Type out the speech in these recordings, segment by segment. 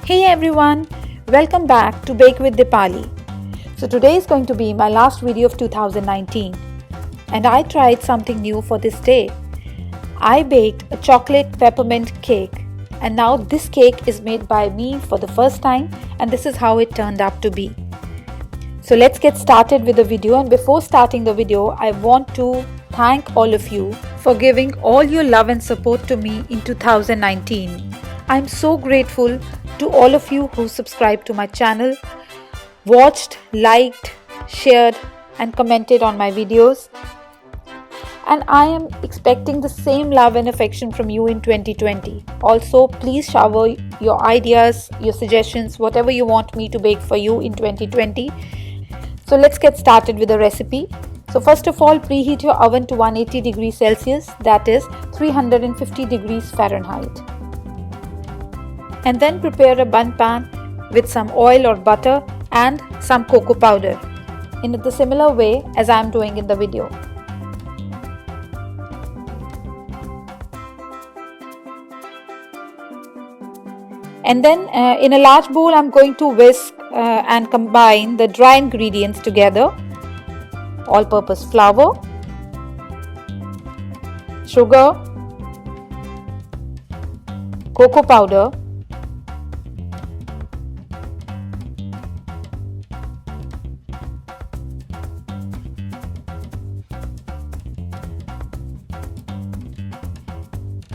Hey everyone, welcome back to Bake with Deepali. So today is going to be my last video of 2019 and I tried something new for this day. I baked a chocolate peppermint cake and now this cake is made by me for the first time and this is how it turned out to be. So let's get started with the video, and before starting the video I want to thank all of you for giving all your love and support to me in 2019. I'm so grateful to all of you who subscribed to my channel, watched, liked, shared and commented on my videos. And I am expecting the same love and affection from you in 2020. Also, please shower your ideas, your suggestions, whatever you want me to bake for you in 2020. So let's get started with the recipe. So first of all, preheat your oven to 180 degrees Celsius, that is 350 degrees Fahrenheit. And then prepare a bundt pan with some oil or butter and some cocoa powder in the similar way as I am doing in the video. And then in a large bowl I am going to whisk and combine the dry ingredients together: all-purpose flour, sugar, cocoa powder,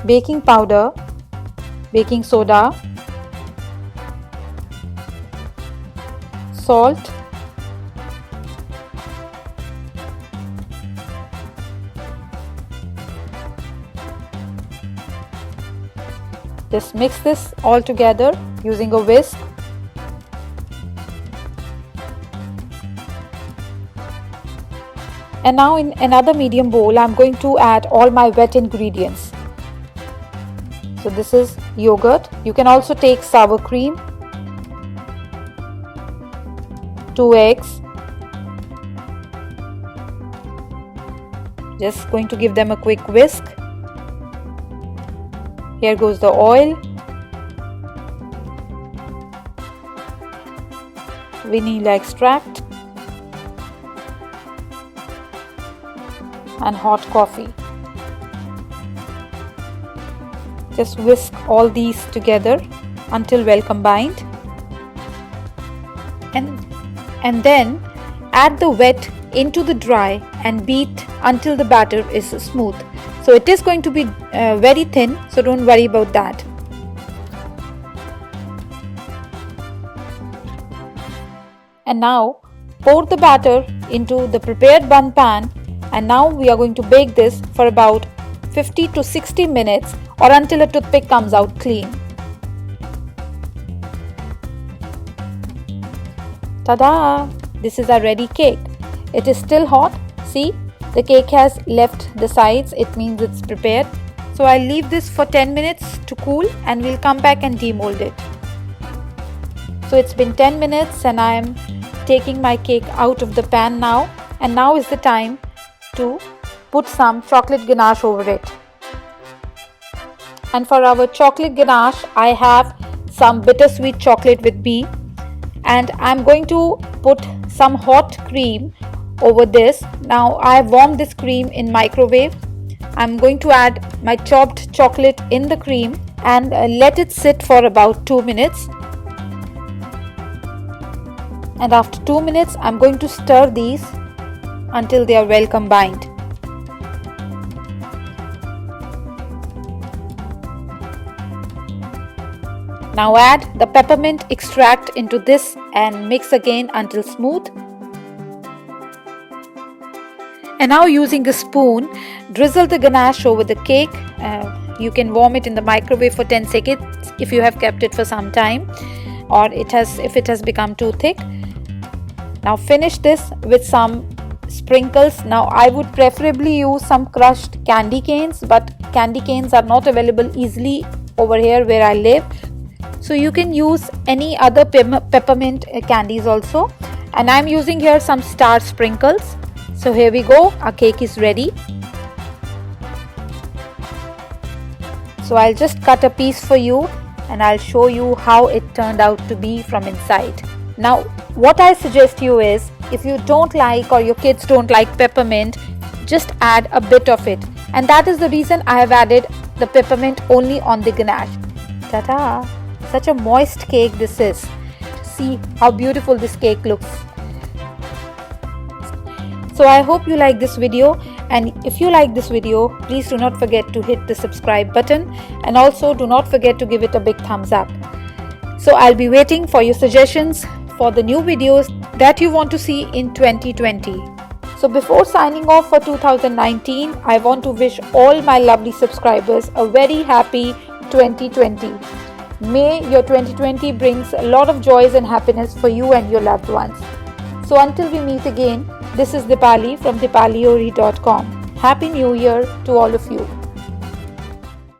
baking powder, baking soda, salt, just mix this all together using a whisk. And now in another medium bowl I am going to add all my wet ingredients. So this is yogurt. You can also take sour cream, 2 eggs. Just going to give them a quick whisk. Here goes the oil, vanilla extract and hot coffee. Just whisk all these together until well combined, and then add the wet into the dry and beat until the batter is smooth. So it is going to be very thin, so don't worry about that. And now pour the batter into the prepared bundt pan, and now we are going to bake this for about 50 to 60 minutes or until a toothpick comes out clean. Ta-da! This is our ready cake. It is still hot. See, the cake has left the sides. It means it's prepared. So I'll leave this for 10 minutes to cool and we'll come back and demold it. So it's been 10 minutes and I am taking my cake out of the pan now. And now is the time to put some chocolate ganache over it. And for our chocolate ganache, I have some bittersweet chocolate with bee, and I'm going to put some hot cream over this. Now I have warmed this cream in microwave. I'm going to add my chopped chocolate in the cream and let it sit for about 2 minutes. And after 2 minutes, I'm going to stir these until they are well combined. Now add the peppermint extract into this and mix again until smooth. And now using a spoon, drizzle the ganache over the cake. You can warm it in the microwave for 10 seconds if you have kept it for some time, or if it has become too thick. Now finish this with some sprinkles. Now I would preferably use some crushed candy canes, but candy canes are not available easily over here where I live. So you can use any other peppermint candies also, and I'm using here some star sprinkles. So here we go, our cake is ready. So I'll just cut a piece for you and I'll show you how it turned out to be from inside. Now, what I suggest you is, if you don't like or your kids don't like peppermint, just add a bit of it. And that is the reason I have added the peppermint only on the ganache. Ta-da! Such a moist cake this is. See how beautiful this cake looks. So I hope you like this video, and if you like this video, please do not forget to hit the subscribe button, and also do not forget to give it a big thumbs up. So I'll be waiting for your suggestions for the new videos that you want to see in 2020. So before signing off for 2019, I want to wish all my lovely subscribers a very happy 2020. May your 2020 brings a lot of joys and happiness for you and your loved ones. So until we meet again, this is Deepali from deepaliori.com. Happy New Year to all of you.